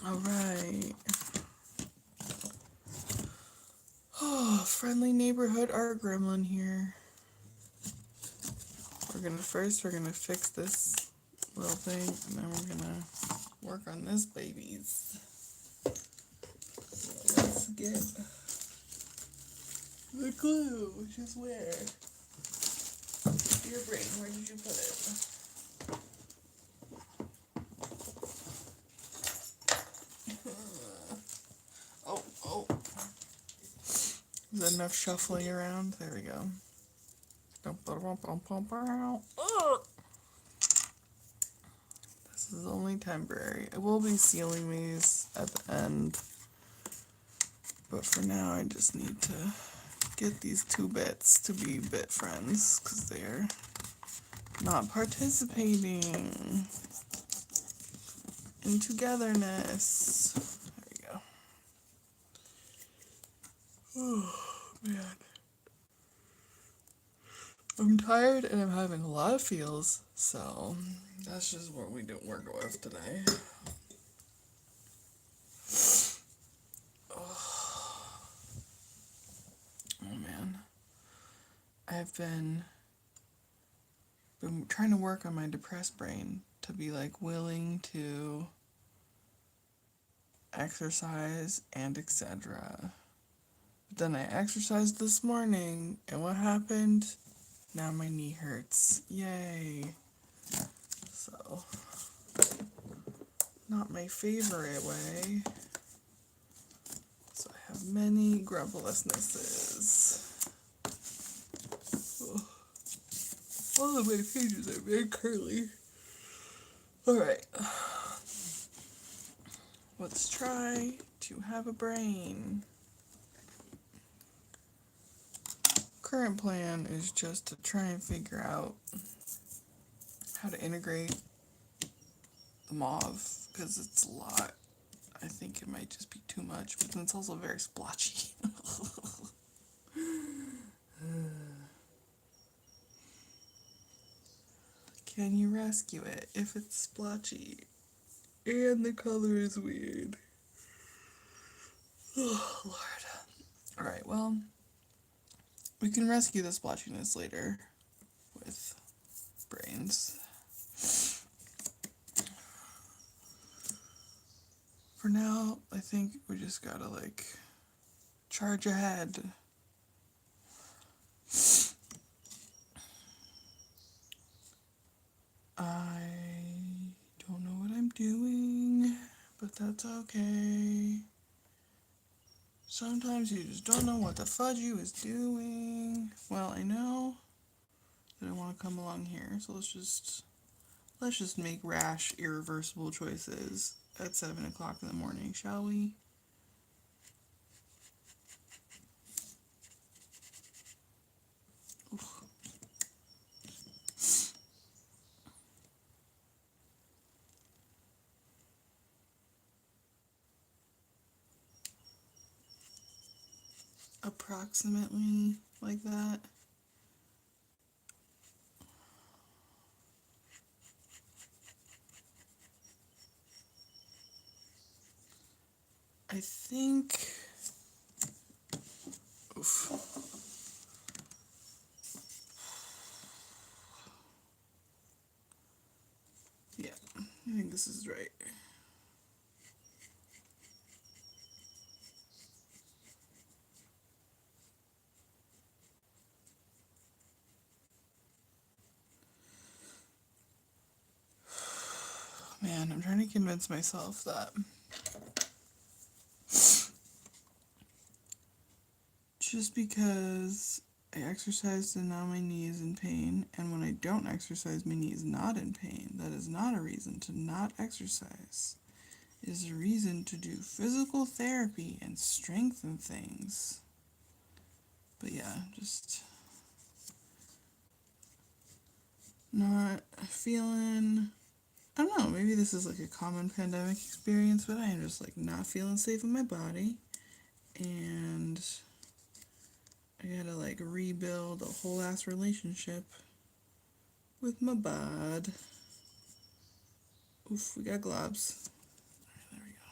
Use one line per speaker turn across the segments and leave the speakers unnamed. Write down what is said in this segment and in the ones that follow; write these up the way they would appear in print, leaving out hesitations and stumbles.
Alright. Oh, friendly neighborhood art gremlin here. We're gonna fix this little thing, and then we're gonna work on this babies. So let's get the glue, which is where? Your brain, where did you put it? Oh. Is that enough shuffling around? There we go. This is only temporary. I will be sealing these at the end. But for now, I just need to get these two bits to be bit friends because they're not participating in togetherness. There we go. Oh, man. I'm tired and I'm having a lot of feels, so that's just what we don't work with today. Oh man. I've been trying to work on my depressed brain to be like willing to exercise and etc. But then I exercised this morning and what happened? Now my knee hurts. Yay. So, not my favorite way. So I have many grumbleousnesses. All of my pages are very curly. Alright. Let's try to have a brain. Current plan is just to try and figure out how to integrate the mauve, because it's a lot. I think it might just be too much, but then it's also very splotchy. Can you rescue it if it's splotchy and the color is weird? Oh, Lord. Alright, well, we can rescue the splotchiness later with brains. For now, I think we just gotta, like, charge ahead. I don't know what I'm doing, but that's okay. Sometimes you just don't know what the fudge you is doing. Well, I know that I want to come along here, so let's just make rash, irreversible choices at 7 o'clock in the morning, shall we? Oof. Approximately like that. I think. Oof. Yeah, I think this is right. Man, I'm trying to convince myself that just because I exercised and now my knee is in pain, and when I don't exercise, my knee is not in pain, that is not a reason to not exercise. It is a reason to do physical therapy and strengthen things. But yeah, just not feeling, I don't know, maybe this is like a common pandemic experience, but I am just like not feeling safe in my body. And I gotta like rebuild a whole ass relationship with my bod. Oof, we got globs. There we go.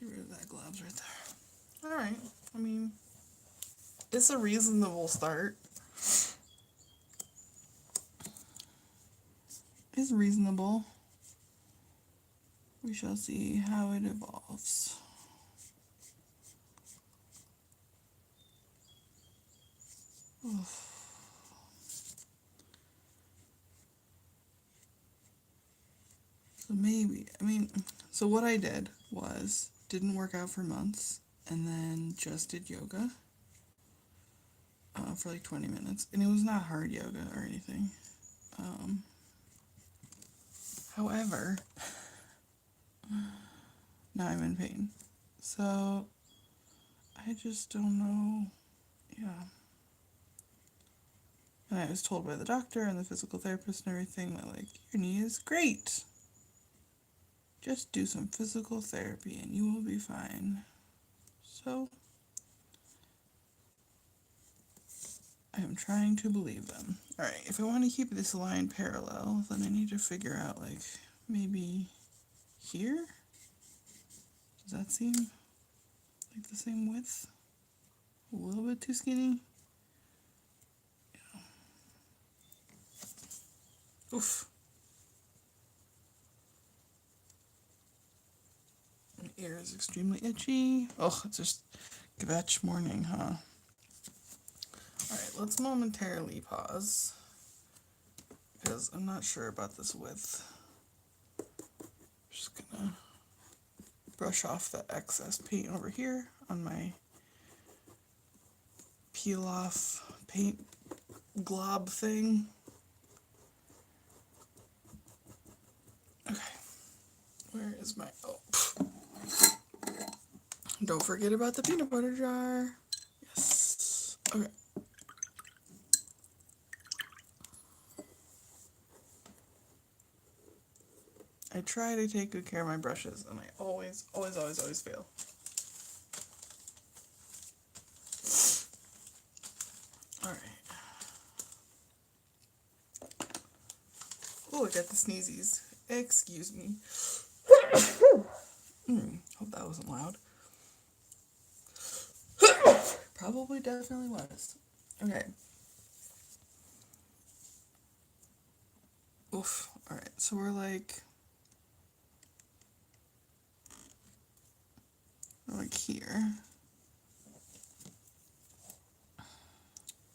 Get rid of that gloves right there. Alright, I mean, it's a reasonable start. It's reasonable. We shall see how it evolves. Oof. So maybe, so what I did was, didn't work out for months, and then just did yoga for like 20 minutes. And it was not hard yoga or anything. However, now I'm in pain. So, I just don't know. Yeah. And I was told by the doctor and the physical therapist and everything that, like, your knee is great. Just do some physical therapy and you will be fine. So, I am trying to believe them. Alright, if I want to keep this line parallel, then I need to figure out, like, maybe here? Does that seem like the same width? A little bit too skinny? Yeah. Oof. My ear is extremely itchy. Oh, it's just kvetch morning, huh? Alright, let's momentarily pause, because I'm not sure about this width. Just gonna brush off the excess paint over here on my peel off paint glob thing. Okay, where is my, don't forget about the peanut butter jar. Yes, okay. I try to take good care of my brushes, and I always fail. Alright. Oh, I got the sneezies. Excuse me. Hope that wasn't loud. Probably definitely was. Okay. Oof. Alright, so we're like here.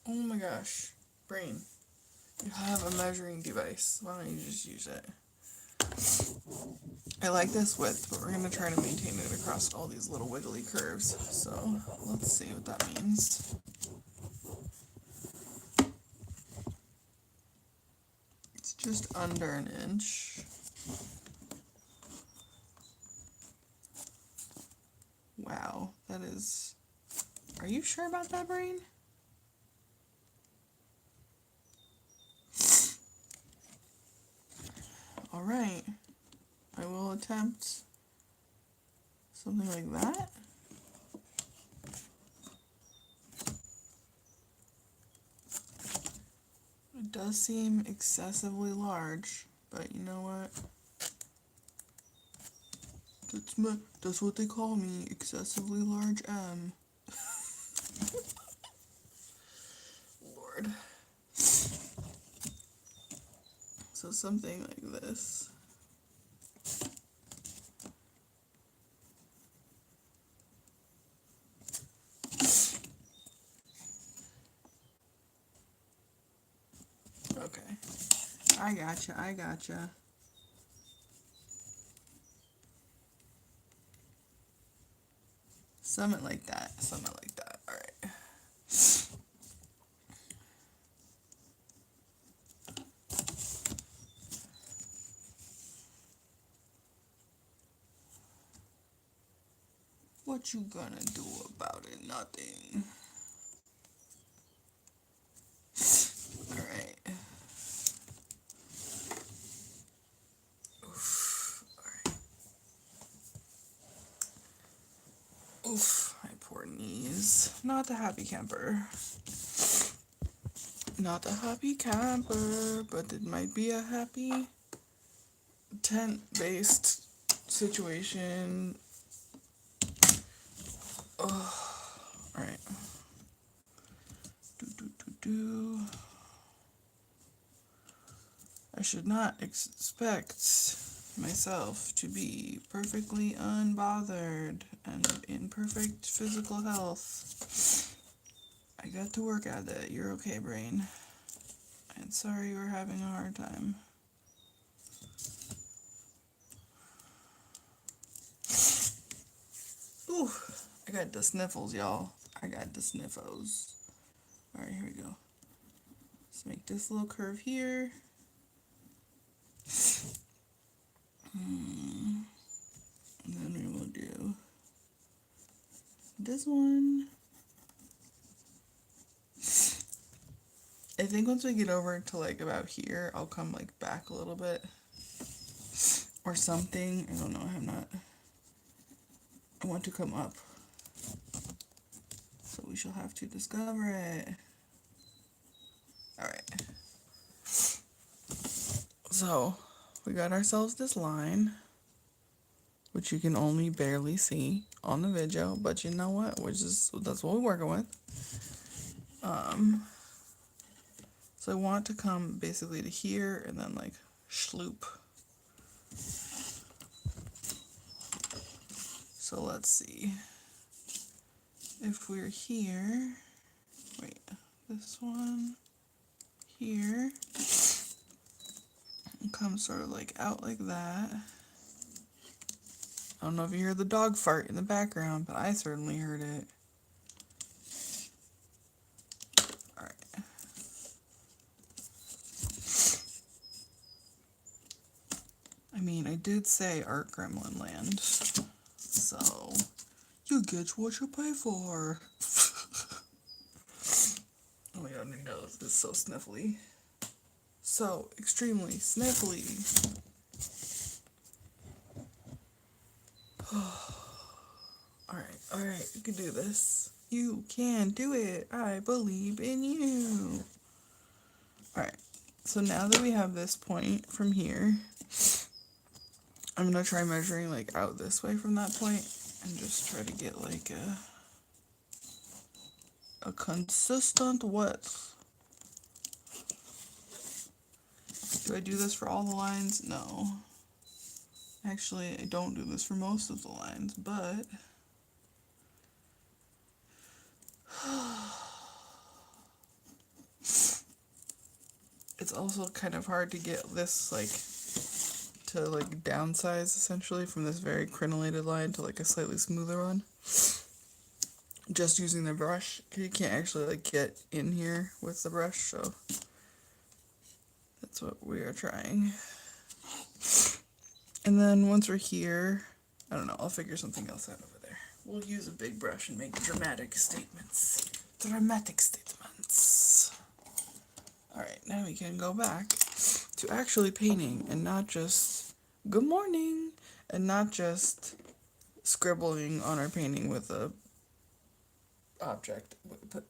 Oh my gosh. Brain. You have a measuring device. Why don't you just use it? I like this width, but we're going to try to maintain it across all these little wiggly curves. So let's see what that means. It's just under an inch. Wow, that is... Are you sure about that, Brain? Alright, I will attempt something like that. It does seem excessively large, but you know what? That's what they call me, excessively large M. Lord. So something like this. Okay. I gotcha. Something like that. Alright. What you gonna do about it? Nothing. Alright. Oof. Alright. Oof. My poor knees. Not the happy camper. Not a happy camper, but it might be a happy tent-based situation Alright. I should not expect myself to be perfectly unbothered and in perfect physical health. I got to work at it. You're okay, brain. I'm sorry you were having a hard time. Ooh, I got the sniffles, y'all. I got the sniffles. Alright, here we go. Let's make this little curve here. And then we will do this one. I think once we get over to like about here, I'll come like back a little bit. Or something. I don't know. I want to come up. So we shall have to discover it. Alright. So, we got ourselves this line, which you can only barely see on the video, but you know what? That's what we're working with. So I want to come basically to here and then like schloop. So let's see. If we're here, wait, this one here, and come sort of like out like that. I don't know if you hear the dog fart in the background, but I certainly heard it. Alright. I mean, I did say Art Gremlin Land, so you get what you pay for. Oh my god, my nose is so sniffly. So extremely sniffly. Alright, you can do this. You can do it. I believe in you. Alright, so now that we have this point from here, I'm gonna try measuring like out this way from that point and just try to get like a consistent width. Do I do this for all the lines? No. Actually, I don't do this for most of the lines, but it's also kind of hard to get this like to like downsize essentially from this very crenellated line to like a slightly smoother one. Just using the brush, you can't actually like get in here with the brush, so that's what we are trying. And then once we're here, I don't know, I'll figure something else out over there. We'll use a big brush and make dramatic statements. Dramatic statements. Alright, now we can go back to actually painting and not just good morning and not just scribbling on our painting with a object,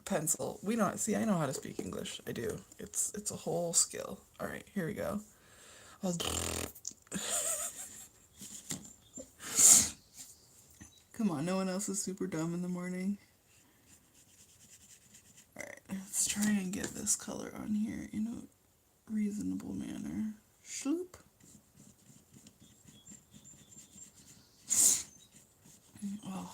pencil. We don't see. I know how to speak English. I do. It's a whole skill. All right, here we go. Come on, no one else is super dumb in the morning. All right, let's try and get this color on here in a reasonable manner. Shoop. Oh.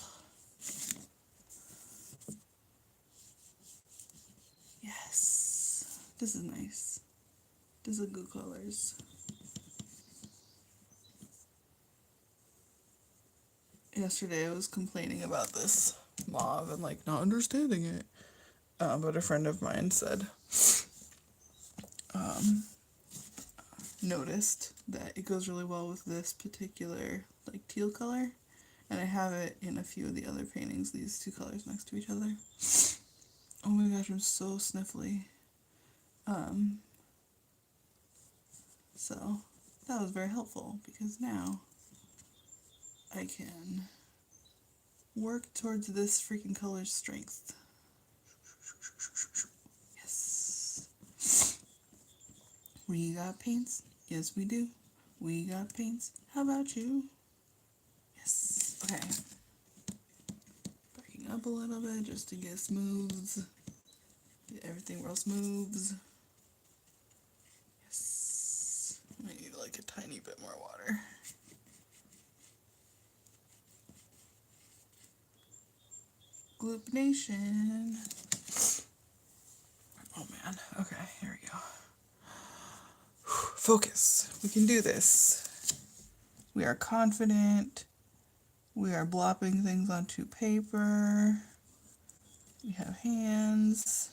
Yes. This is nice. These are good colors. Yesterday I was complaining about this mauve and like not understanding it. But a friend of mine said, noticed that it goes really well with this particular like teal color. And I have it in a few of the other paintings, these two colors next to each other. Oh my gosh, I'm so sniffly. So that was very helpful because now I can work towards this freaking color's strength. Yes. We got paints? Yes, we do. We got paints. How about you? Yes. Okay. Backing up a little bit just to get smooths. Get everything real smooths. Yes. I need like a tiny bit more water. Gloop Nation. Oh man. Okay, here we go. Focus. We can do this. We are confident. We are blopping things onto paper. We have hands.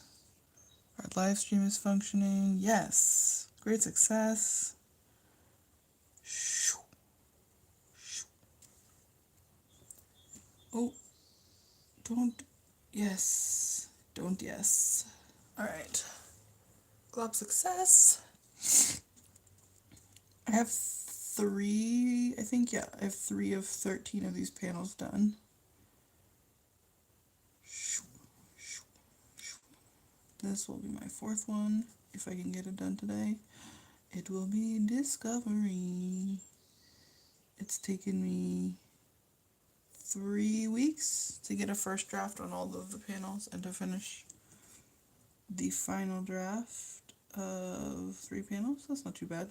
Our live stream is functioning. Yes. Great success. Oh, don't. Yes. Don't yes. Alright. Glop success. I have 3, I think, yeah, I have 3 of 13 of these panels done. This will be my 4th one, if I can get it done today. It will be Discovery. It's taken me 3 weeks to get a first draft on all of the panels and to finish the final draft of 3 panels. That's not too bad.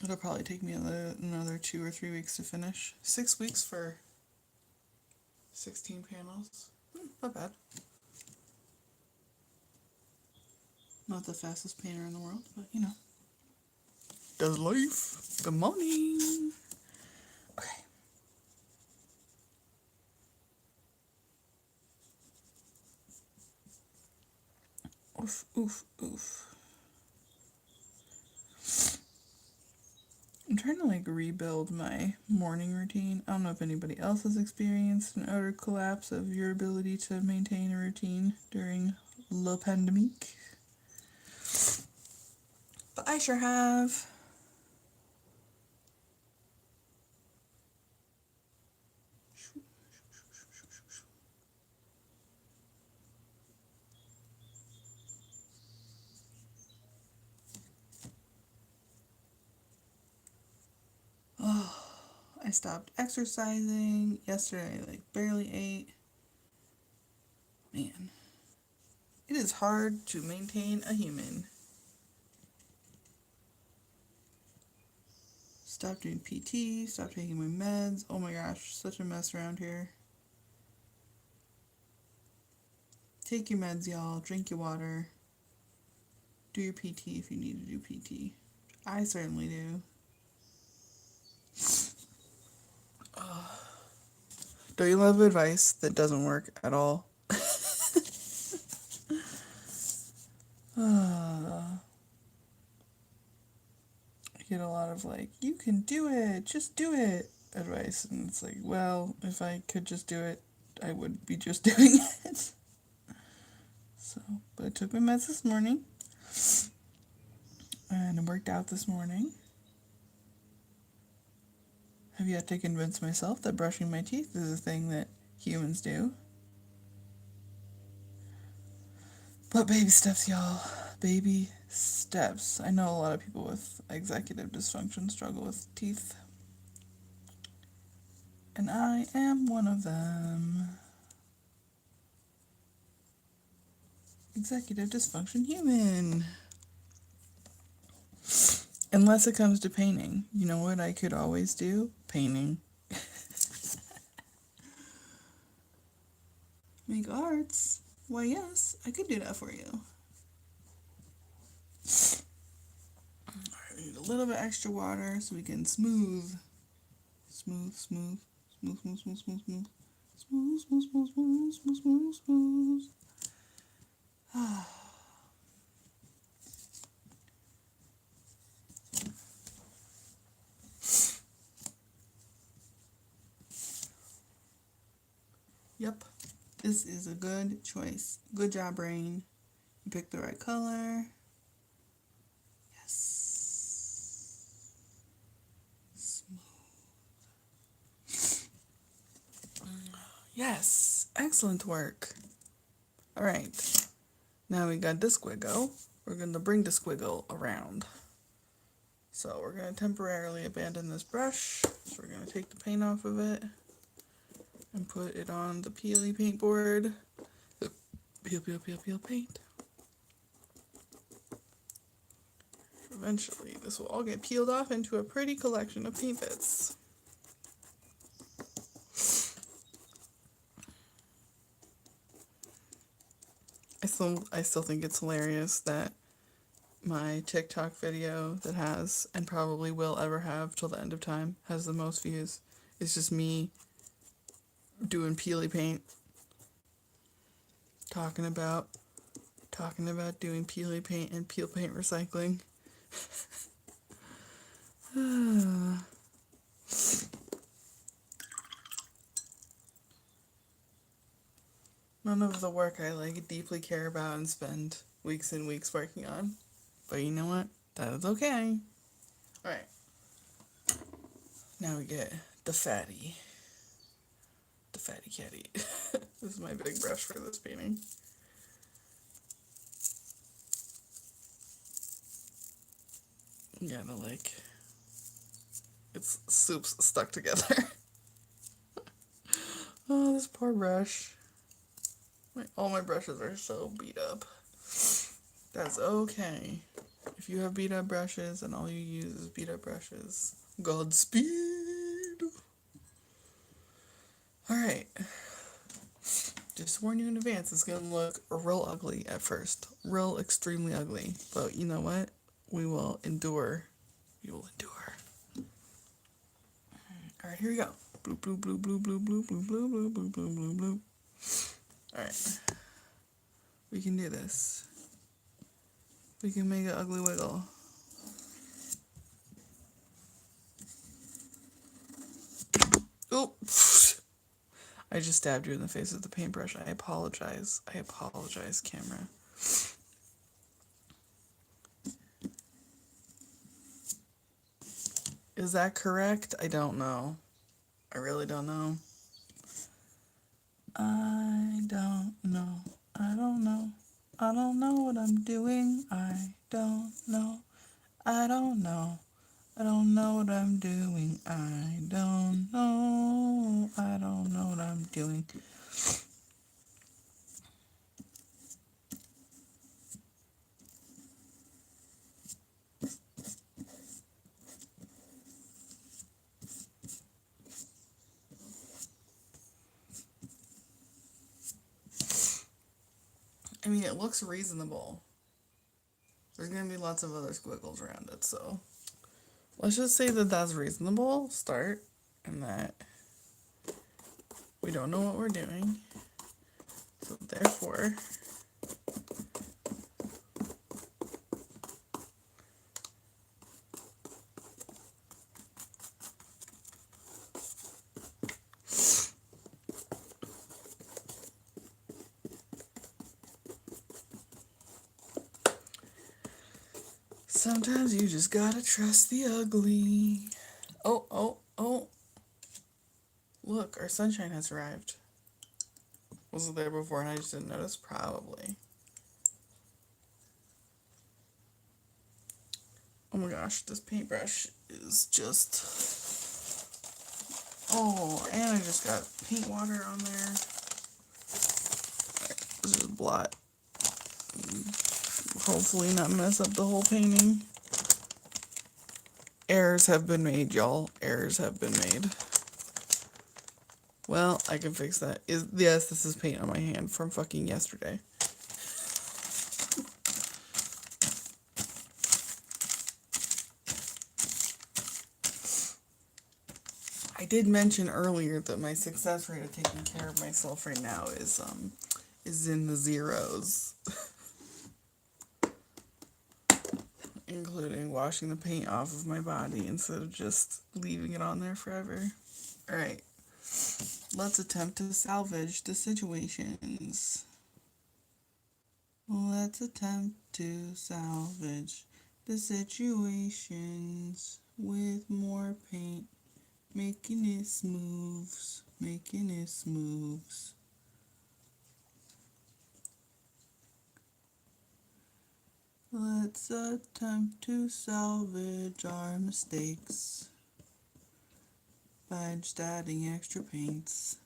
It'll probably take me another 2 or 3 weeks to finish. 6 weeks for 16 panels. Not bad. Not the fastest painter in the world, but you know. Does life. Good morning. Okay. Oof, oof, oof. I'm trying to like rebuild my morning routine. I don't know if anybody else has experienced an utter collapse of your ability to maintain a routine during the pandemic. But I sure have. Oh, I stopped exercising yesterday. I like barely ate. Man, it is hard to maintain a human. Stop doing PT, stop taking my meds. Oh my gosh, such a mess around here. Take your meds, y'all. Drink your water. Do your PT if you need to do PT. I certainly do. Don't you love advice that doesn't work at all? I get a lot of like, you can do it, just do it advice. And it's like, well, if I could just do it, I would be just doing it. So, but I took my meds this morning. And I worked out this morning. Have yet to convince myself that brushing my teeth is a thing that humans do. But baby steps, y'all. Baby steps. I know a lot of people with executive dysfunction struggle with teeth. And I am one of them. Executive dysfunction human. Unless it comes to painting. You know what I could always do? Painting. Make arts. Why, yes, I could do that for you. I need a little bit extra water so we can smooth. Smooth, smooth, smooth, smooth, smooth, smooth, smooth. Smooth, smooth, smooth, smooth, smooth, smooth, smooth. Yep, this is a good choice. Good job, brain. You picked the right color. Yes. Smooth. Yes, excellent work. All right, now we got this squiggle. We're going to bring the squiggle around. So we're going to temporarily abandon this brush. So we're going to take the paint off of it. and put it on the peely paint board. Peel, peel, peel, peel paint. Eventually, this will all get peeled off into a pretty collection of paint bits. I still think it's hilarious that my TikTok video that has, and probably will ever have till the end of time, has the most views. It's just me doing peely paint. Talking about doing peely paint and peel paint recycling. None of the work I deeply care about and spend weeks and weeks working on. But you know what? That is okay. Alright. Now we get the fatty. The fatty catty. This is my big brush for this painting. Yeah, it's soup's stuck together. Oh, this poor brush. All my brushes are so beat up. That's okay. If you have beat up brushes and all you use is beat up brushes, Godspeed. Alright. Just warn you in advance, it's gonna look real ugly at first. Real extremely ugly. But you know what? We will endure. We will endure. Alright, here we go. Bloop, bloop, bloop, bloop, bloop, bloop, bloop, bloop, bloop, bloop, bloop, bloop, bloop. Alright. We can do this. We can make an ugly wiggle. Oh! I just stabbed you in the face with the paintbrush. I apologize. I apologize, camera. Is that correct? I don't know. I really don't know. I don't know. I don't know. I don't know what I'm doing. I don't know. I don't know. I don't know what I'm doing. I don't know. I don't know what I'm doing. I mean, it looks reasonable. There's going to be lots of other squiggles around it, so let's just say that that's reasonable start, and that we don't know what we're doing. So therefore, sometimes you just gotta trust the ugly. Oh, oh, oh. Look, our sunshine has arrived. Was it there before and I just didn't notice? Probably. Oh my gosh, this paintbrush is just... Oh, and I just got paint water on there. Alright, let's just blot. Hopefully not mess up the whole painting. Errors have been made, y'all. Errors have been made. Well, I can fix that. Yes, this is paint on my hand from fucking yesterday. I did mention earlier that my success rate of taking care of myself right now is in the zeros. Including washing the paint off of my body instead of just leaving it on there forever. Alright. Let's attempt to salvage the situations. Let's attempt to salvage the situations with more paint. Making it smooths. Making it smooths. Let's attempt to salvage our mistakes by just adding extra paints.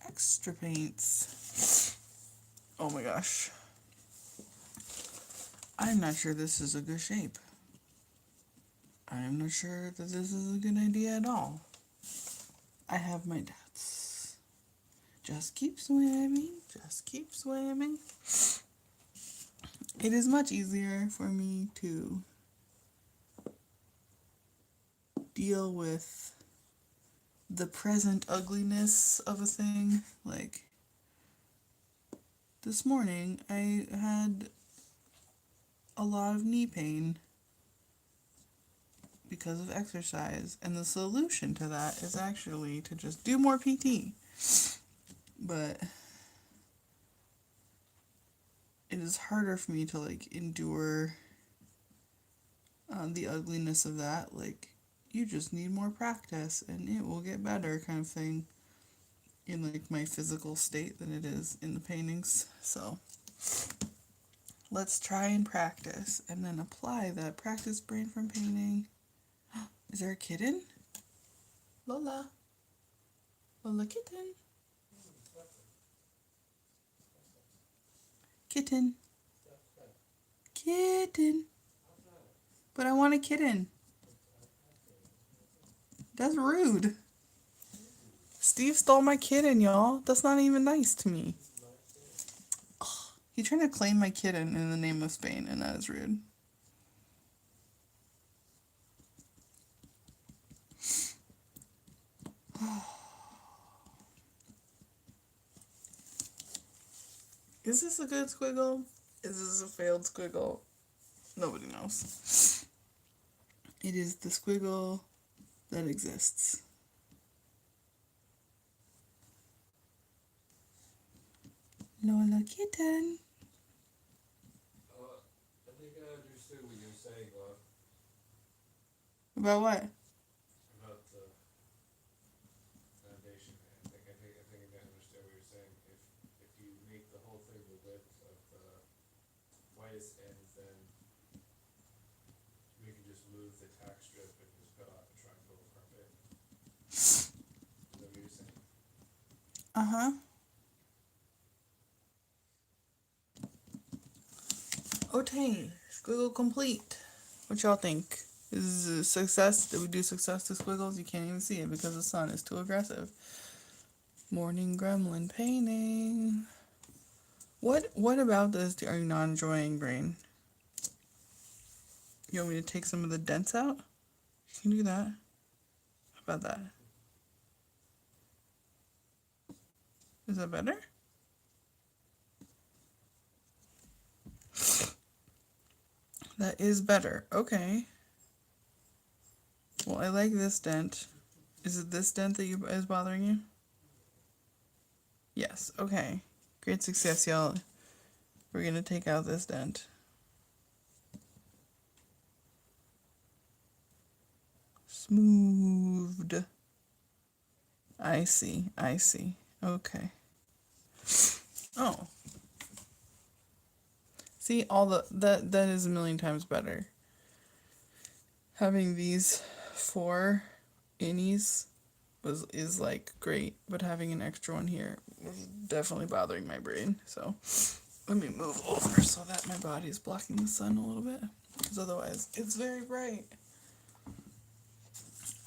extra paints. Oh my gosh. I'm not sure this is a good shape. I'm not sure that this is a good idea at all. I have my doubts. Just keep swimming. Just keep swimming. It is much easier for me to deal with the present ugliness of a thing. Like, this morning I had a lot of knee pain because of exercise, and the solution to that is actually to just do more PT. But it is harder for me to like endure the ugliness of that. Like, you just need more practice and it will get better, kind of thing, in like my physical state than it is in the paintings. So let's try and practice and then apply that practice brain from painting. Is there a kitten? Lola. Lola kitten. Kitten. Kitten. But I want a kitten. That's rude. Steve stole my kitten, y'all. That's not even nice to me. Ugh. He's trying to claim my kitten in the name of Spain, and that is rude. Is this a good squiggle? Is this a failed squiggle? Nobody knows. It is the squiggle that exists. Lola kitten.
I think I understood what you're saying, love.
About what?
About the foundation. I think I understand what you're saying. If you make the whole thing the width of the whitest ends, then we can just move the tack strip and just cut off the triangle carpet. Is that what you're saying?
Uh-huh. Okay, squiggle complete. What y'all think? Is this a success? Did we do success to squiggles? You can't even see it because the sun is too aggressive. Morning gremlin painting. What about this are you not enjoying, brain? You want me to take some of the dents out? You can do that. How about that? Is that better? That is better. Okay. Well, I like this dent. Is it this dent that is bothering you? Yes. Okay. Great success, y'all. We're gonna take out this dent. Smoothed. I see. I see. Okay. Oh. See, all that is a million times better. Having these 4 innies is like great, but having an extra one here is definitely bothering my brain. So let me move over so that my body is blocking the sun a little bit, because otherwise it's very bright.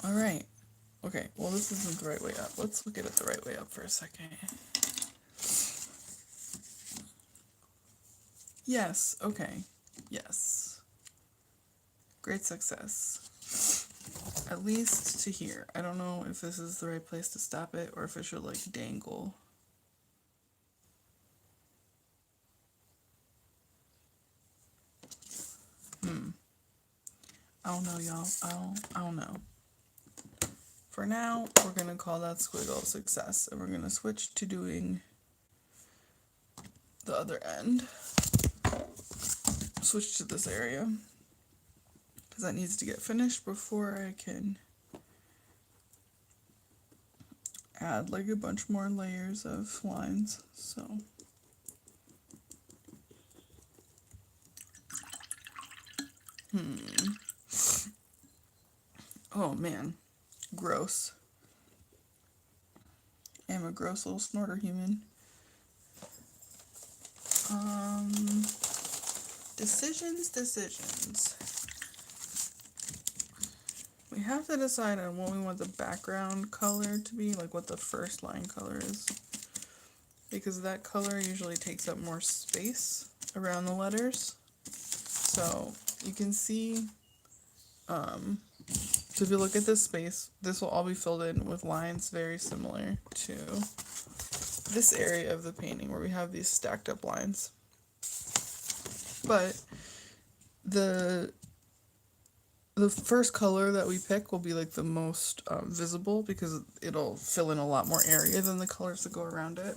All right. Okay. Well, this isn't the right way up. Let's look at it the right way up for a second. Yes. Okay. Yes. Great success. At least to here. I don't know if this is the right place to stop it or if it should like dangle. I don't know, y'all. I don't know. For now, we're gonna call that squiggle success, and we're gonna switch to doing the other end. Switch to this area, because that needs to get finished before I can add like a bunch more layers of lines. So oh man, gross. am a gross little snorter human. Decisions. We have to decide on what we want the background color to be, like what the first line color is. Because that color usually takes up more space around the letters. So you can see, so if you look at this space, this will all be filled in with lines very similar to this area of the painting where we have these stacked up lines. But the first color that we pick will be like the most visible because it'll fill in a lot more area than the colors that go around it.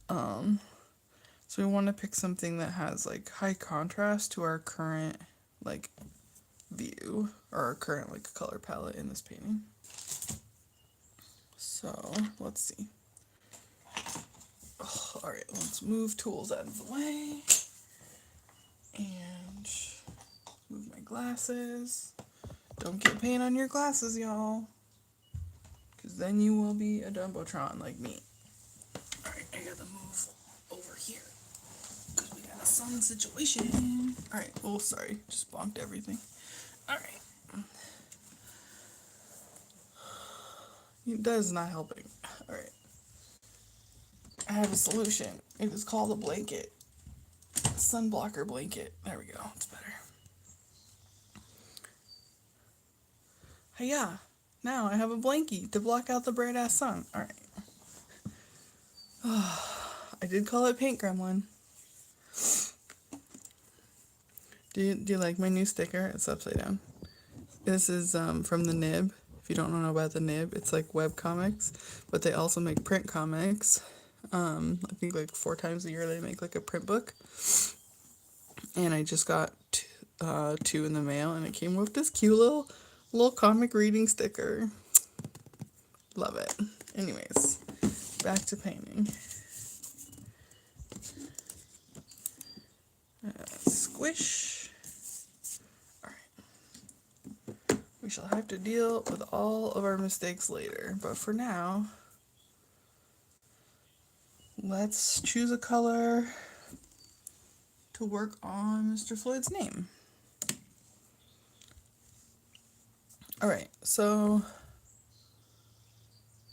So we want to pick something that has like high contrast to our current like view or our current like color palette in this painting. So let's see. Oh, all right, let's move tools out of the way and move my glasses. Don't get paint on your glasses, y'all, because then you will be a Dumbotron like me. All right, I gotta move over here because we got a sun situation. All right, oh sorry, just bonked everything. All right, that is not helping. All right, I have a solution. It is called a blanket, sun blocker blanket. There we go. It's better. Hey, yeah. Now I have a blankie to block out the bright ass sun. All right. I did call it Paint Gremlin. Do you like my new sticker? It's upside down. This is from the Nib. If you don't know about the Nib, it's like web comics, but they also make print comics. I think like 4 times a year they make like a print book. And I just got 2 in the mail, and it came with this cute little comic reading sticker. Love it. Anyways, back to painting. Squish. Alright. We shall have to deal with all of our mistakes later, but for now, let's choose a color to work on Mr. Floyd's name. Alright, so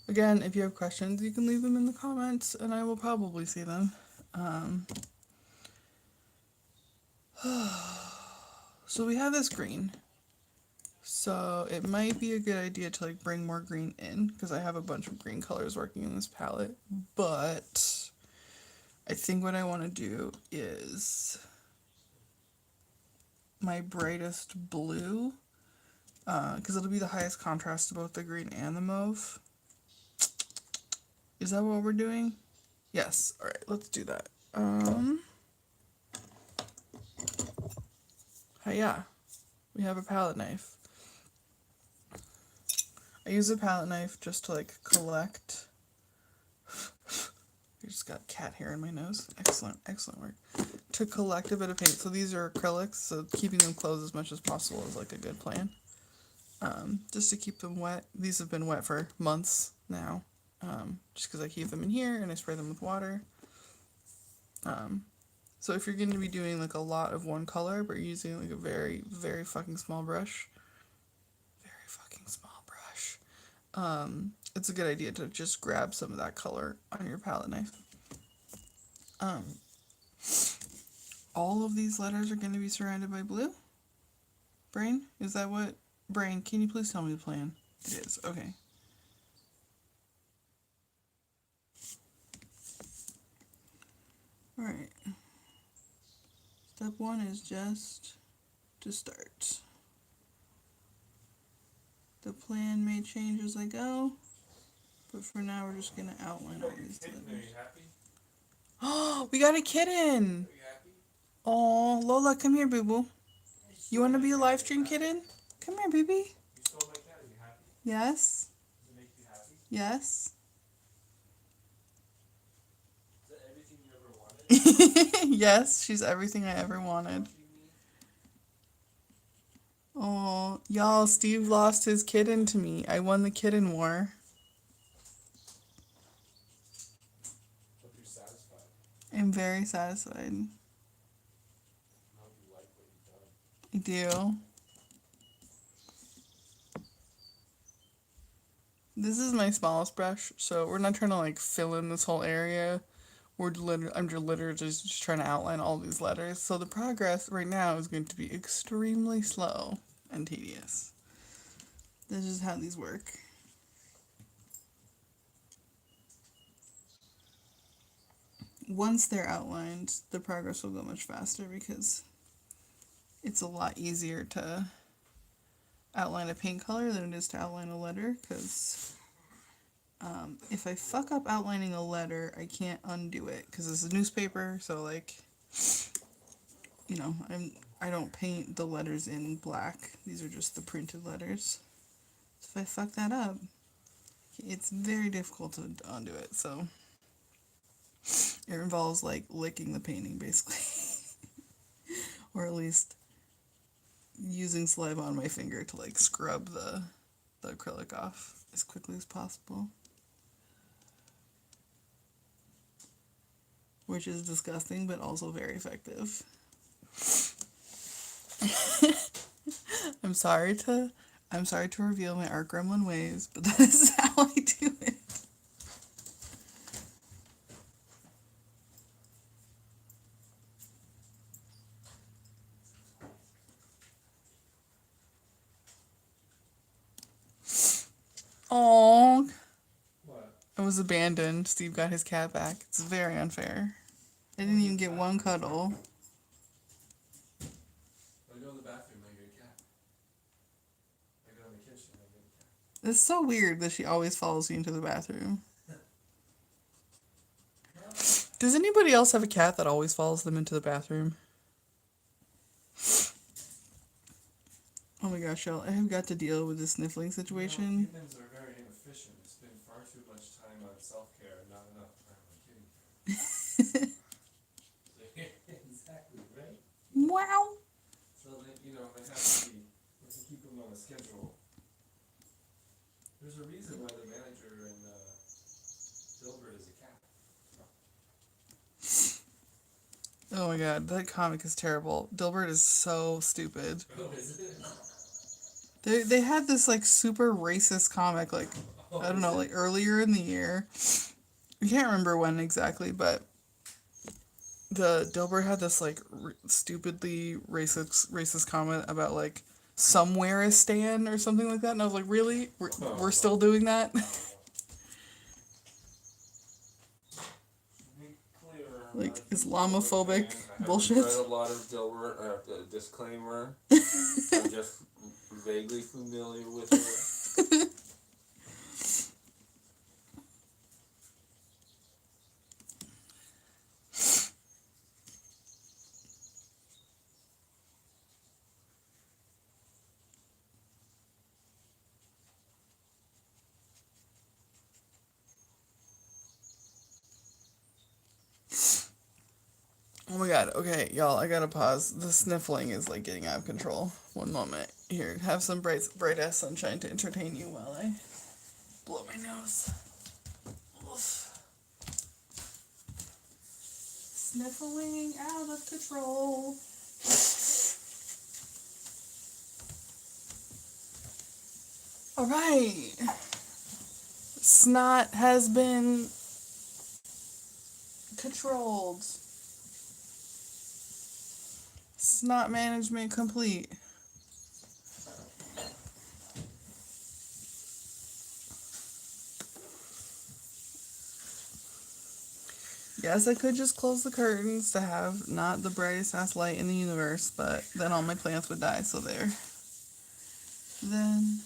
again, if you have questions, you can leave them in the comments and I will probably see them. So we have this green. So it might be a good idea to like bring more green in because I have a bunch of green colors working in this palette. But I think what I want to do is my brightest blue, because it'll be the highest contrast to both the green and the mauve. Is that what we're doing? Yes. All right, let's do that. Hiya. We have a palette knife. I use a palette knife just to like collect. I just got cat hair in my nose. Excellent work. To collect a bit of paint. So these are acrylics, so keeping them closed as much as possible is like a good plan. Just to keep them wet. These have been wet for months now. Just because I keep them in here and I spray them with water. So if you're going to be doing like a lot of one color, but you're using like a very, very fucking small brush, it's a good idea to just grab some of that color on your palette knife. All of these letters are going to be surrounded by blue. Brain, is that what? Brain, can you please tell me the plan? It is, okay. Alright. Step 1 is just to start. The plan may change as I go, but for now we're just going to outline all these letters.
Are you happy?
Oh, we got a kitten!
Are you happy?
Oh, Lola, come here, boo-boo. You want to be a live stream kitten? Come here, baby.
You stole my cat. Are you happy?
Yes.
Does it make you happy?
Yes.
Is that everything you ever wanted?
Yes, she's everything I ever wanted. Oh, y'all, Steve lost his kitten to me. I won the kitten war. I'm very satisfied.
I hope you like what you've done.
I do. This is my smallest brush, so we're not trying to like fill in this whole area. I'm just literally just trying to outline all these letters. So the progress right now is going to be extremely slow and tedious. This is how these work. Once they're outlined, the progress will go much faster because it's a lot easier to outline a paint color than it is to outline a letter, because if I fuck up outlining a letter, I can't undo it because it's a newspaper. So like, you know, I don't paint the letters in black. These are just the printed letters. So if I fuck that up, it's very difficult to undo it. So it involves like licking the painting basically, or at least using saliva on my finger to like scrub the acrylic off as quickly as possible. Which is disgusting, but also very effective. I'm sorry to reveal my art gremlin ways, but that is how I do it. Oh,
What?
I was abandoned. Steve got his cat back. It's very unfair. I didn't even get one cuddle.
When I go to the bathroom, I get a cat. I go in the kitchen, I get a cat.
It's so weird that she always follows you into the bathroom. Does anybody else have a cat that always follows them into the bathroom? Oh my gosh, y'all, I have got to deal with this sniffling situation.
Humans are very inefficient. We spend far too much time on self-care and not enough time on kitty care. Exactly, right?
Wow.
So they, they have to keep them on a schedule. There's a reason why the manager in Dilbert is a cat.
Oh my god, that comic is terrible. Dilbert is so stupid.
Oh, is it?
They had this like super racist comic like I don't know, like earlier in the year. I can't remember when exactly, but the Dilbert had this like stupidly racist comment about like somewhere is Stan or something like that, and I was like, really? We're still doing that? Like Islamophobic bullshit.
I haven't read a lot of Dilbert. I have a disclaimer. I'm just vaguely familiar with it.
Oh my god, okay, y'all, I gotta pause. The sniffling is like getting out of control. One moment. Here, have some bright ass sunshine to entertain you while I blow my nose. Oof. Sniffling out of control. Alright. Snot has been controlled. Snot management complete. Yes, I could just close the curtains to have not the brightest ass light in the universe, but then all my plants would die, so there. Then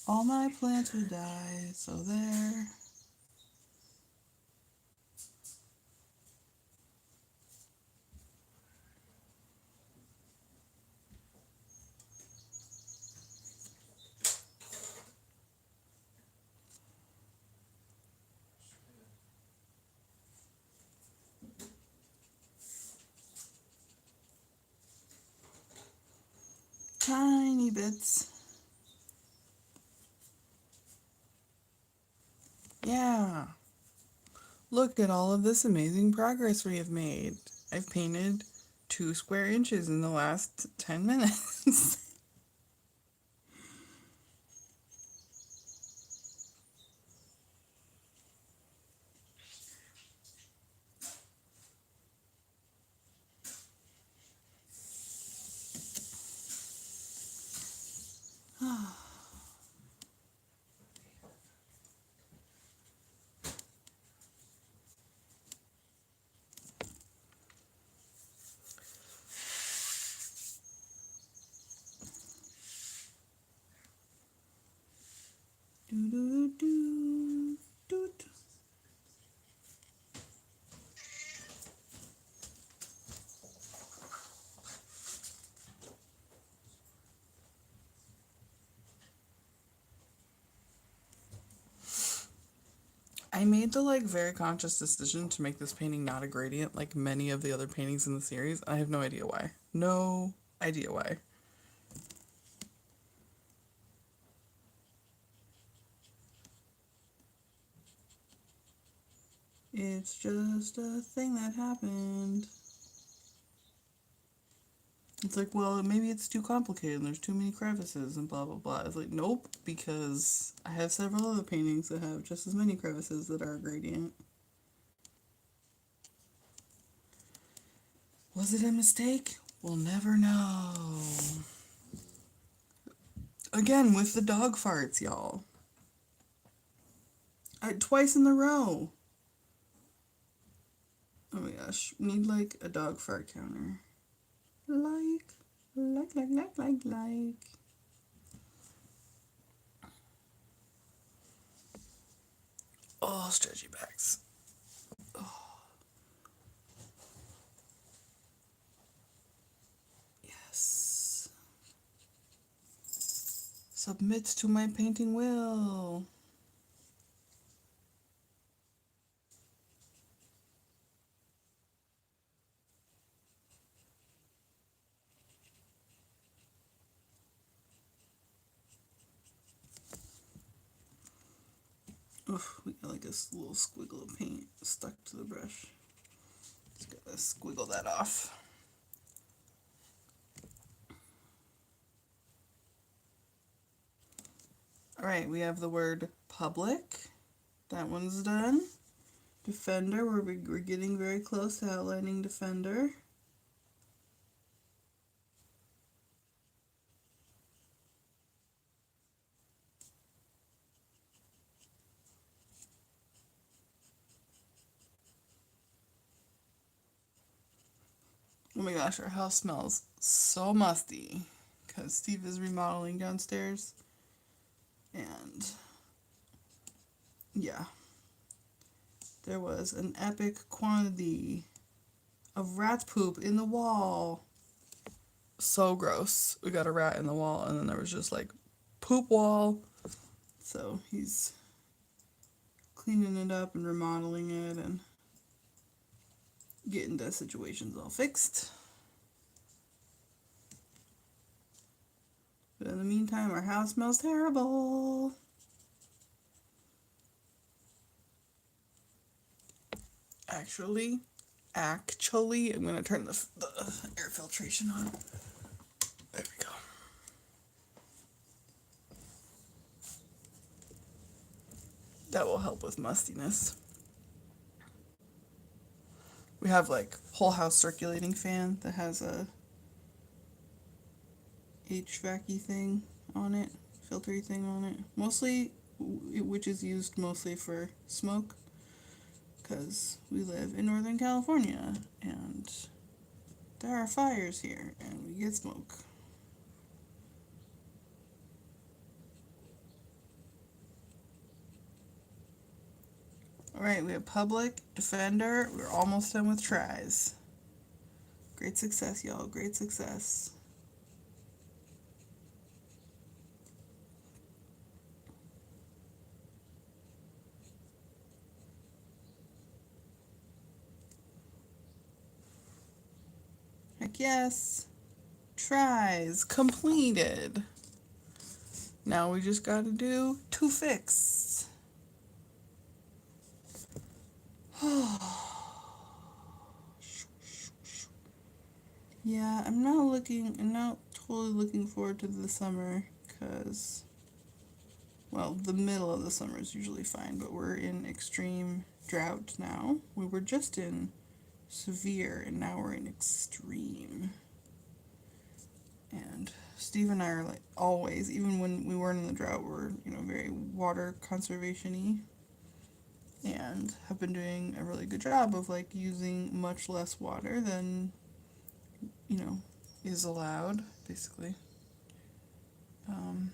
all my plants would die, so there. Tiny bits. Yeah. Look at all of this amazing progress we have made. I've painted 2 square inches in the last 10 minutes. Do, do, do, do, do. I made the very conscious decision to make this painting not a gradient like many of the other paintings in the series. I have no idea why. No idea why. It's just a thing that happened. It's like, well, maybe it's too complicated and there's too many crevices and blah, blah, blah. It's like, nope, because I have several other paintings that have just as many crevices that are a gradient. Was it a mistake? We'll never know. Again, with the dog farts, y'all. Twice in a row. Oh my gosh, need a dog fart counter. Like. Oh, stretchy backs. Oh. Yes. Submit to my painting will. Oof, we got a little squiggle of paint stuck to the brush. Just gotta squiggle that off. Alright, we have the word public. That one's done. Defender, we're getting very close to outlining defender. Oh my gosh, our house smells so musty because Steve is remodeling downstairs. And yeah, there was an epic quantity of rat poop in the wall. So gross. We got a rat in the wall, and then there was just poop wall. So he's cleaning it up and remodeling it and getting the situations all fixed. But in the meantime, our house smells terrible. Actually, I'm going to turn the air filtration on. There we go. That will help with mustiness. We have whole house circulating fan that has a HVAC-y thing on it, filtery thing on it. Mostly, which is used mostly for smoke, because we live in Northern California and there are fires here and we get smoke. Alright, we have public, defender, we're almost done with tries. Great success, y'all, great success. Heck yes. Tries completed. Now we just gotta do to fix. Yeah, I'm not totally looking forward to the summer because, well, the middle of the summer is usually fine, but we're in extreme drought now. We were just in severe and now we're in extreme. And Steve and I are like always, even when we weren't in the drought, we're, very water conservation-y and have been doing a really good job of like using much less water than, you know, is allowed, basically. Um,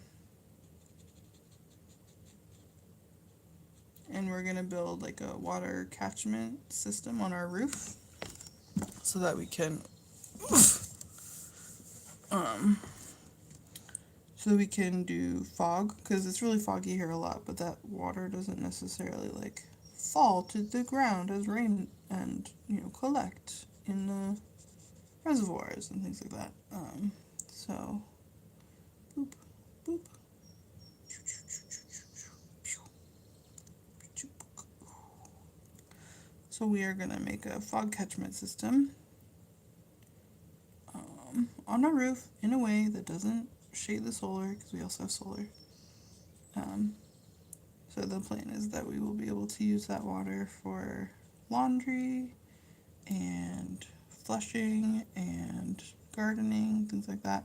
and we're gonna build like a water catchment system on our roof so that we can um, so we can do fog because it's really foggy here a lot, but that water doesn't necessarily like fall to the ground as rain and collect in the reservoirs and things like that. So boop boop. So we are gonna make a fog catchment system on our roof in a way that doesn't shade the solar because we also have solar. Um, so the plan is that we will be able to use that water for laundry and flushing and gardening, things like that.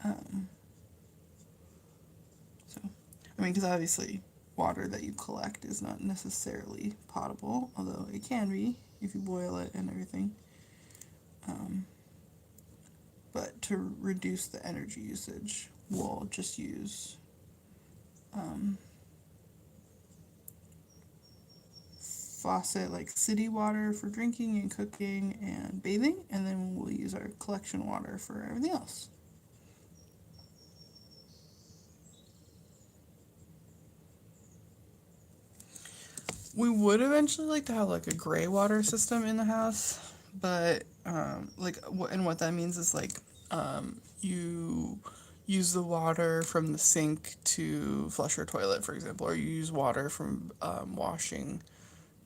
Um, so, I mean, because obviously water that you collect is not necessarily potable, although it can be if you boil it and everything. Um, but to reduce the energy usage, we'll just use um, faucet like city water for drinking and cooking and bathing, and then we'll use our collection water for everything else. We would eventually like to have like a gray water system in the house, but and what that means is like you use the water from the sink to flush your toilet, for example, or you use water from washing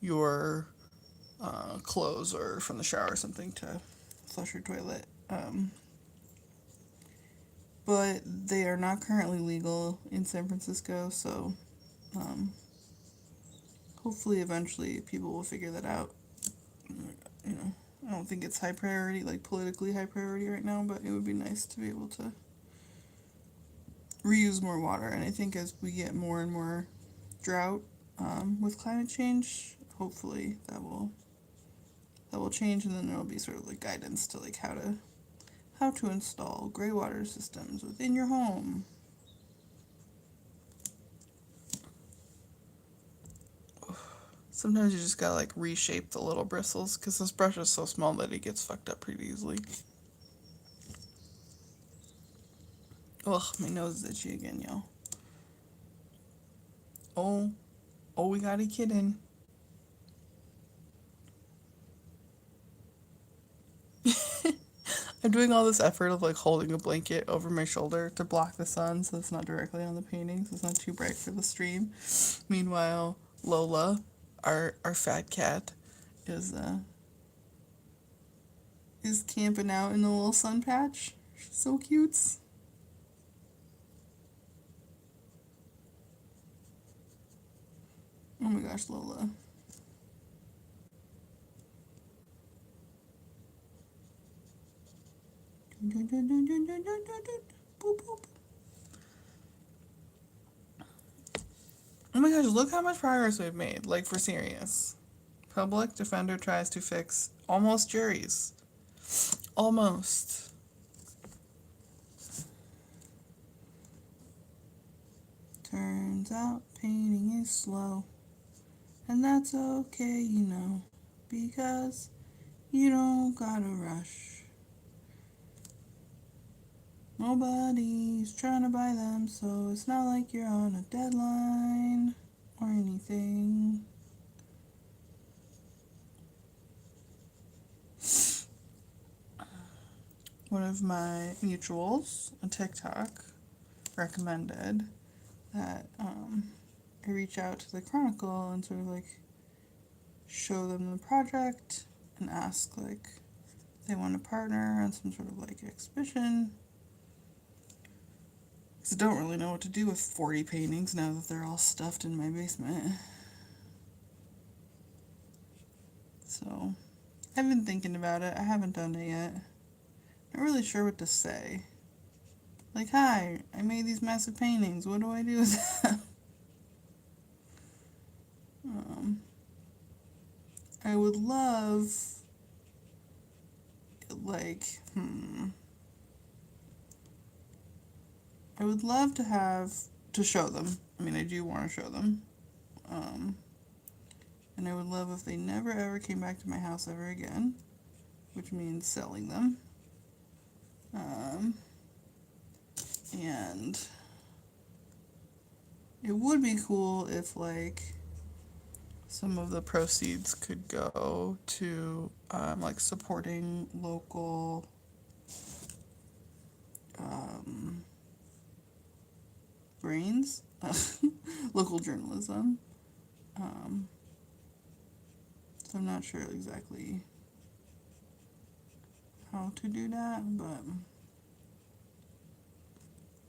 your clothes or from the shower or something to flush your toilet. But they are not currently legal in San Francisco, so um, hopefully eventually people will figure that out. You know, I don't think it's high priority, like politically high priority right now, but it would be nice to be able to reuse more water. And I think as we get more and more drought with climate change, hopefully that will change, and then there will be sort of like guidance to like how to install gray water systems within your home. Sometimes you just gotta like reshape the little bristles because this brush is so small that it gets fucked up pretty easily. Ugh, my nose is itchy again, y'all. Oh, we got a kitten. I'm doing all this effort of like holding a blanket over my shoulder to block the sun so it's not directly on the painting, so it's not too bright for the stream. Meanwhile, Lola, our fat cat, is is camping out in the little sun patch. She's so cute. Oh my gosh, Lola. Boop, boop. Oh my gosh, look how much progress we've made. Like, for serious. Public defender tries to fix almost juries. Almost. Turns out painting is slow. And that's okay, because you don't gotta rush. Nobody's trying to buy them, so it's not like you're on a deadline or anything. One of my mutuals on TikTok recommended that I reach out to the Chronicle and sort of like show them the project and ask like if they want to partner on some sort of like exhibition. Because I don't really know what to do with 40 paintings now that they're all stuffed in my basement. So I've been thinking about it. I haven't done it yet. Not really sure what to say. Like, hi, I made these massive paintings. What do I do with them? I would love, like, I would love to have, to show them. I mean, I do want to show them. And I would love if they never ever came back to my house ever again, which means selling them. And it would be cool if, like, some of the proceeds could go to, like, supporting local, brains, local journalism. So I'm not sure exactly how to do that, but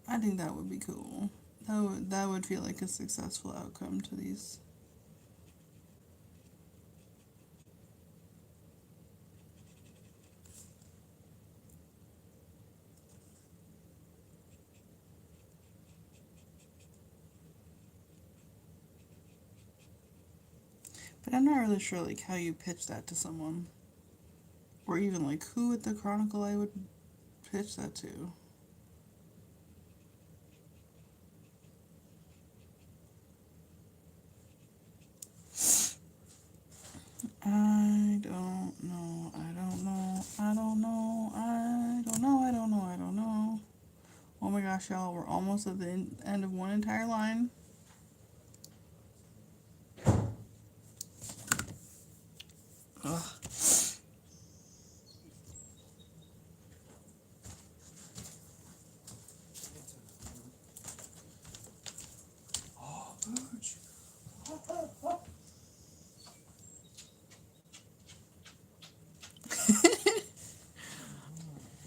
I think that would be cool. That would feel like a successful outcome to these. But I'm not really sure like how you pitch that to someone. Or even like who at the Chronicle I would pitch that to. I don't know. Oh my gosh, y'all, we're almost at the end of one entire line. Ugh.
Oh, Booch.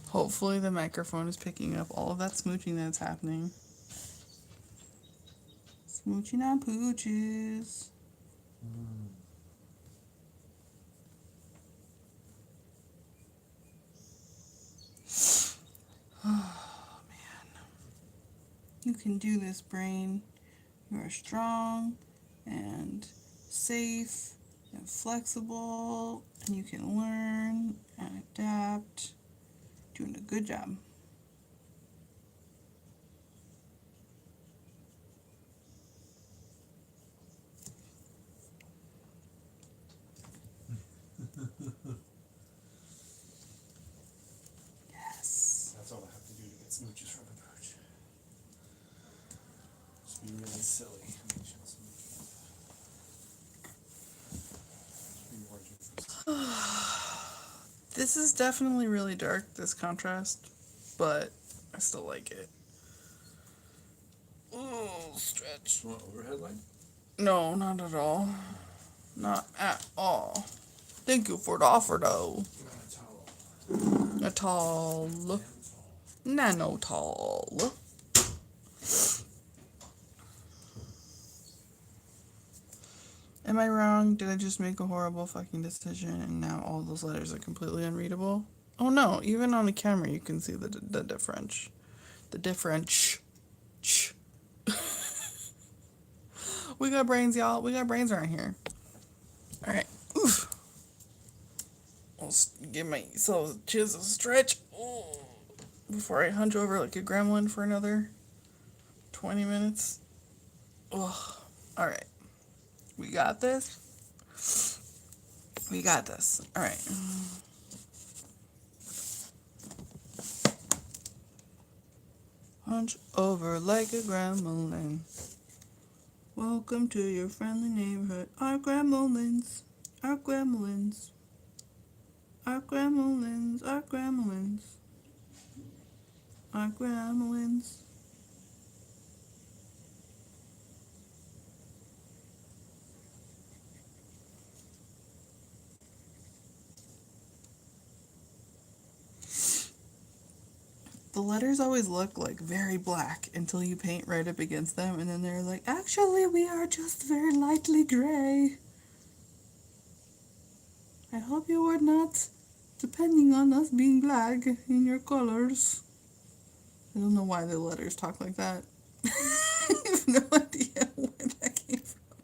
Hopefully the microphone is picking up all of that smooching that's happening. Smooching on pooches. Oh, man. You can do this, brain. You are strong and safe and flexible, and you can learn and adapt. Doing a good job. Yes.
That's all I have to do to get smooches from a Booch. Just be really silly.
This is definitely really dark, this contrast, but I still like it. Oh, stretch.
Want overhead line?
No, not at all. Not at all. Thank you for the offer, though. A tall. Nano tall. Am I wrong? Did I just make a horrible fucking decision and now all those letters are completely unreadable? Oh no, even on the camera you can see the difference. The difference. We got brains, y'all. We got brains around here. Alright. Oof. I'll give myself a chisel stretch. Ooh. Before I hunch over like a gremlin for another 20 minutes. Ugh. Alright. We got this. We got this. Alright. Hunch over like a gremlin. Welcome to your friendly neighborhood. Our gremlins. Our gremlins. Our gremlins. Our gremlins. Our gremlins. the letters always look like very black until you paint right up against them, and then they're like, actually, we are just very lightly gray. I hope you are not depending on us being black in your colors. I don't know why the letters talk like that. I have no idea where that came from.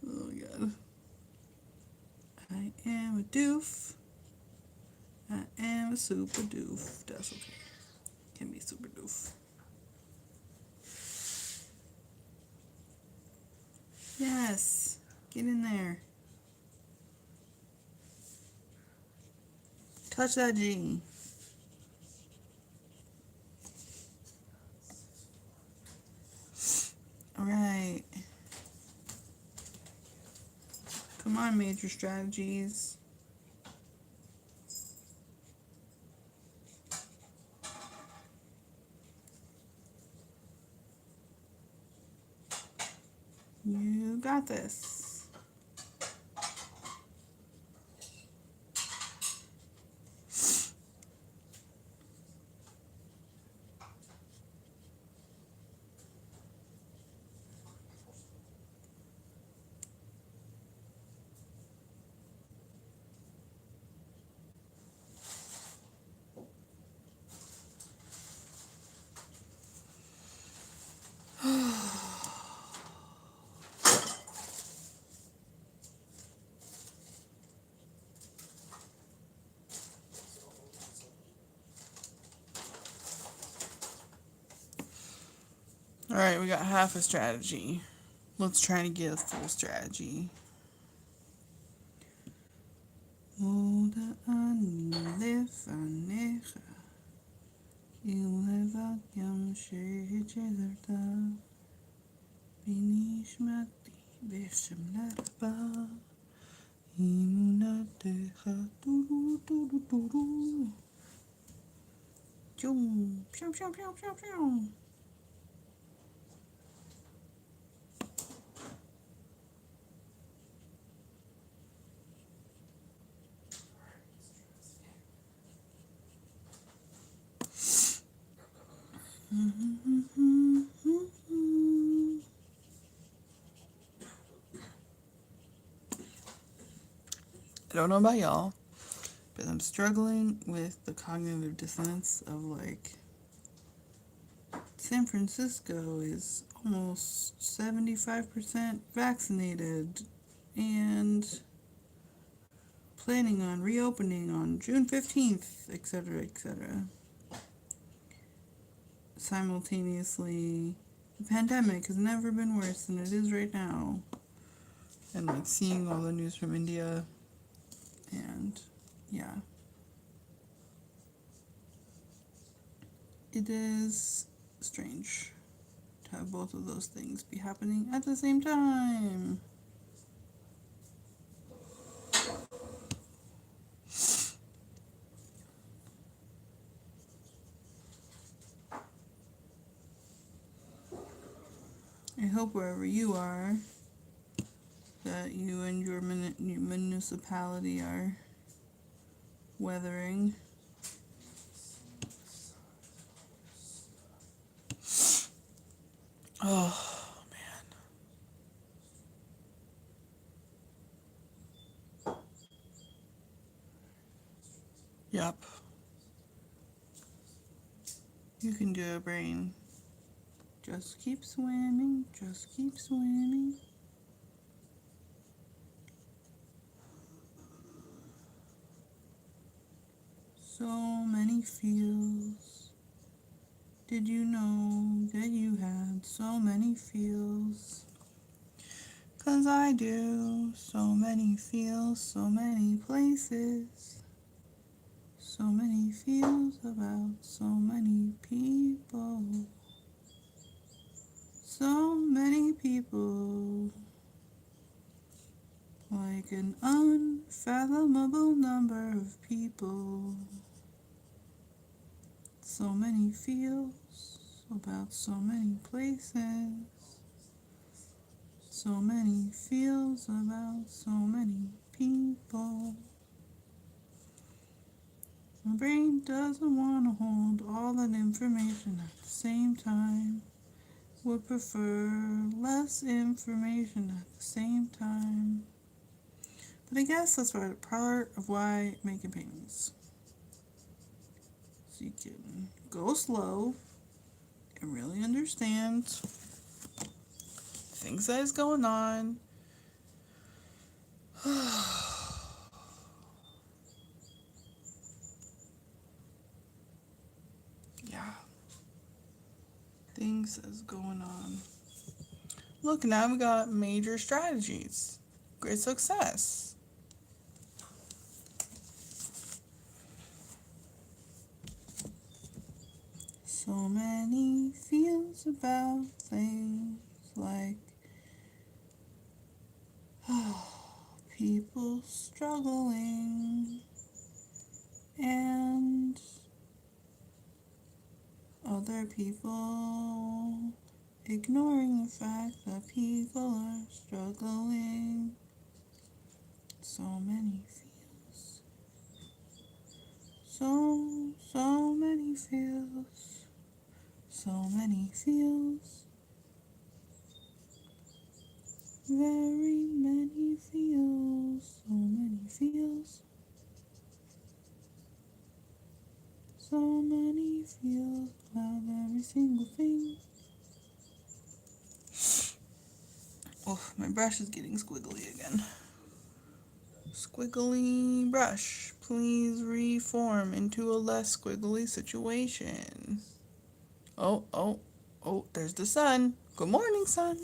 Oh my god. I am a doof. I am a super doof. That's okay. Can be super doof. Yes. Get in there. Touch that G. Alright. Come on, major strategies. You got this. Alright, we got half a strategy. Let's try to get a full strategy. Oda anlefanecha ilevayam shehecherta binishmati bechemlarba imunatecha turu. Chum, chum, chum, chum, chum, chum. I don't know about y'all, but I'm struggling with the cognitive dissonance of like San Francisco is almost 75% vaccinated and planning on reopening on June 15th, etc., etc. Simultaneously, the pandemic has never been worse than it is right now. And like seeing all the news from India, and yeah. It is strange to have both of those things be happening at the same time. I hope wherever you are, that you and your municipality are weathering. Oh, man. Yep. You can do it, brain. Just keep swimming, just keep swimming. So many feels. Did you know that you had so many feels? 'Cause I do. So many feels, so many places. So many feels about so many people. So many people. Like an unfathomable number of people. So many feels about so many places. So many feels about so many people. My brain doesn't want to hold all that information at the same time. Would prefer less information at the same time. But I guess that's part of why making paintings. So you can go slow and really understand things that is going on. Yeah. Things that's going on. Look, now we got major strategies. Great success. So many feels about things like people struggling and other people ignoring the fact that people are struggling. So many feels. So many feels. So many feels. Very many feels. So many feels. So many feels about every single thing. Oh, my brush is getting squiggly again. Squiggly brush, please reform into a less squiggly situation. Oh, there's the sun. Good morning, sun.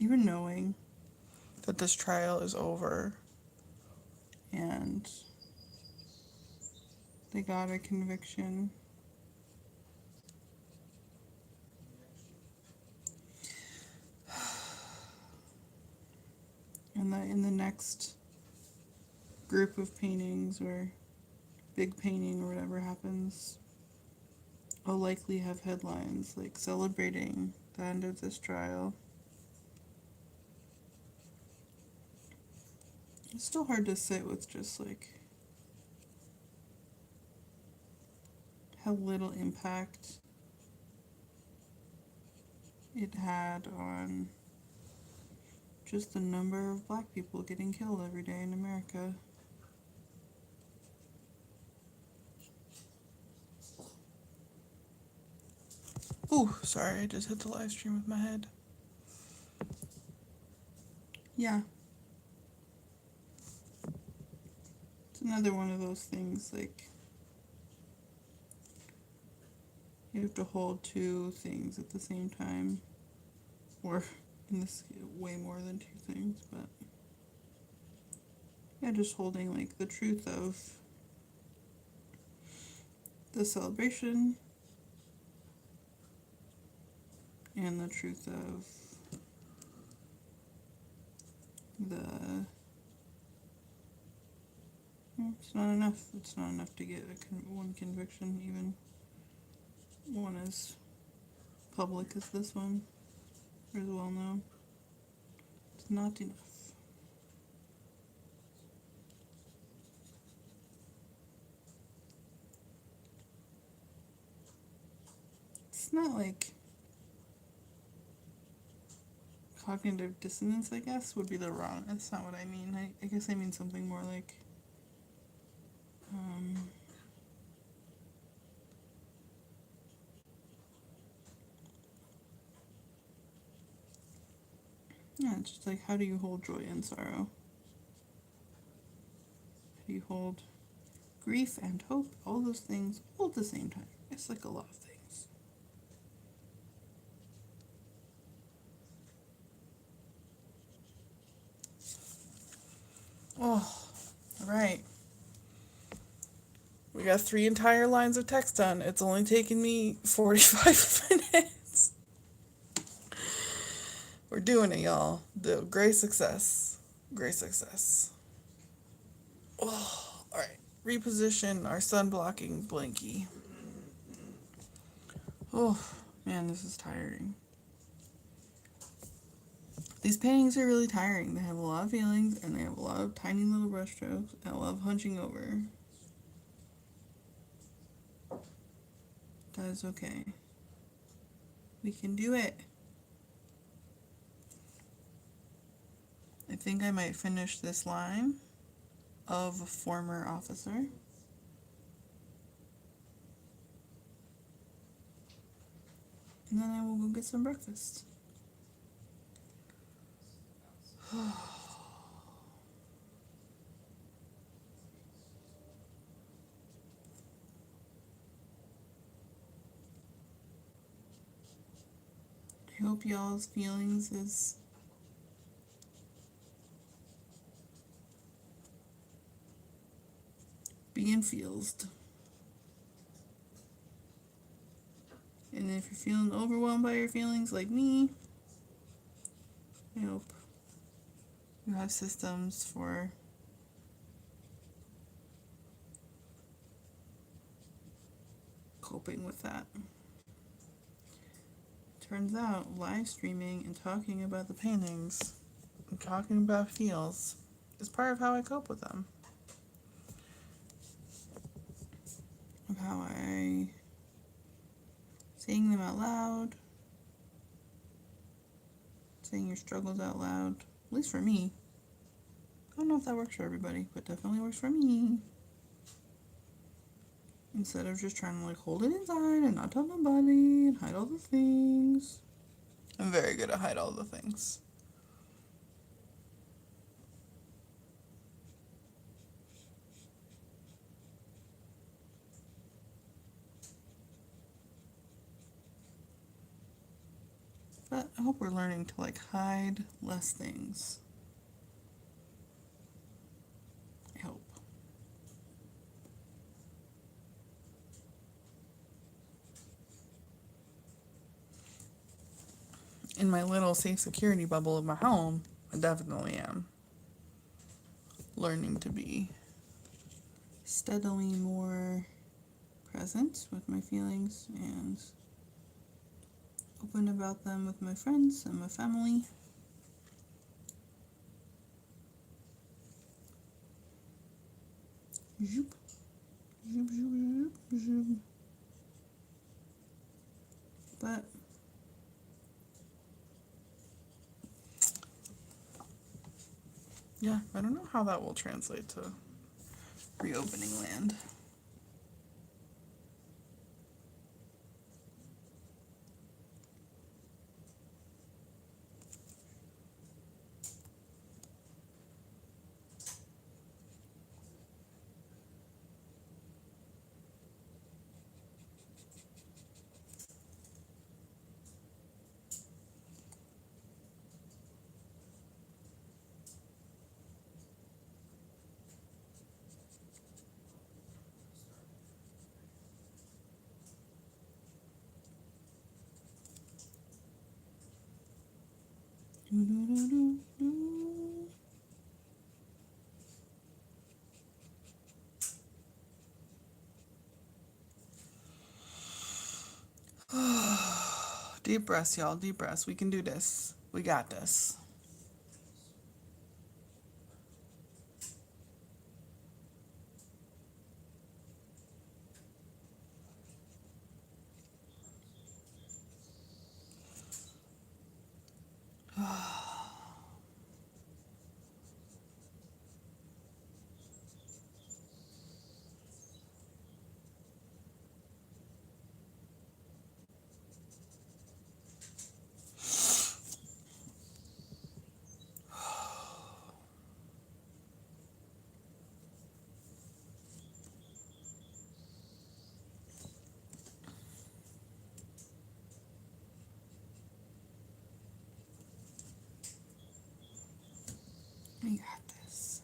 Even knowing that this trial is over and they got a conviction, and that in the next group of paintings or big painting or whatever happens, I'll likely have headlines like celebrating the end of this trial. It's still hard to sit with just like how little impact it had on just the number of black people getting killed every day in America. Ooh, sorry, I just hit the live stream with my head. Yeah. It's another one of those things like you have to hold two things at the same time. Or in this way more than two things, but yeah, just holding like the truth of the celebration and the truth of the it's not enough. It's not enough to get one conviction, even one as public as this one, or as well known. It's not enough. It's not like cognitive dissonance, I guess, would be the wrong. That's not what I mean. I guess I mean something more like yeah, it's just like, how do you hold joy and sorrow? How do you hold grief and hope? All those things all at the same time. It's like a lot of things. Oh, all right. We got 3 entire lines of text done. It's only taken me 45 minutes. We're doing it, y'all. Great success. Great success. Oh, alright. Reposition our sun blocking blankie. Oh, man, this is tiring. These paintings are really tiring. They have a lot of feelings, and they have a lot of tiny little brush strokes, and a lot of hunching over. That is okay. We can do it. I think I might finish this line of a former officer. And then I will go get some breakfast. I hope y'all's feelings is being feelsed. And if you're feeling overwhelmed by your feelings like me, I hope you have systems for coping with that. Turns out live streaming and talking about the paintings and talking about feels is part of how I cope with them. Of how I saying them out loud, saying your struggles out loud, at least for me. I don't know if that works for everybody, but definitely works for me. Instead of just trying to like hold it inside and not tell nobody and hide all the things. I'm very good at hide all the things. But I hope we're learning to like hide less things. I hope. In my little safe security bubble of my home, I definitely am learning to be steadily more present with my feelings and open about them with my friends and my family. Zoop. Zoop, zoop, zoop, zoop. But yeah, I don't know how that will translate to reopening land. Deep breaths, y'all. Deep breaths. We can do this. We got this. We got this.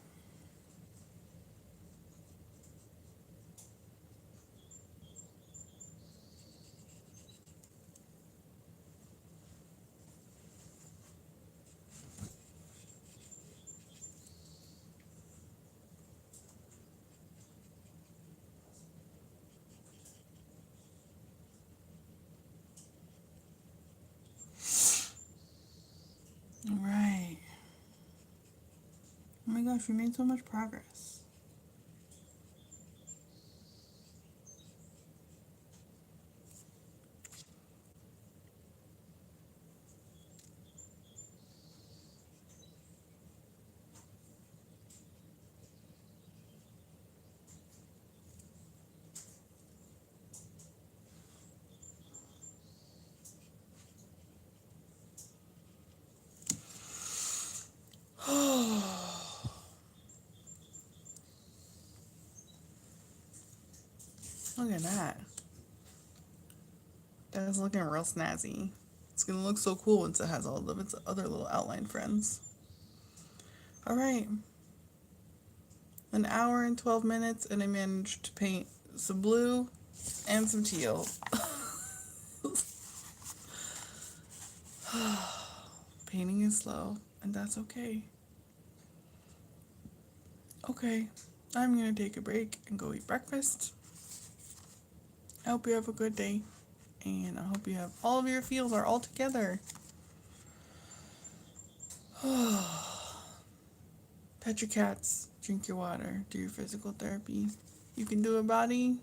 All right. Oh my gosh, we made so much progress. Look at that. That's looking real snazzy. It's gonna look so cool once it has all of its other little outline friends. All right. An hour and 12 minutes, and I managed to paint some blue and some teal. Painting is slow, and that's okay. Okay, I'm gonna take a break and go eat breakfast. I hope you have a good day, and I hope you have all of your feels are all together. Pet your cats, drink your water, do your physical therapy. You can do it, body.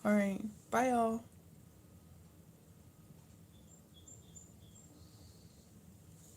All right, bye, y'all.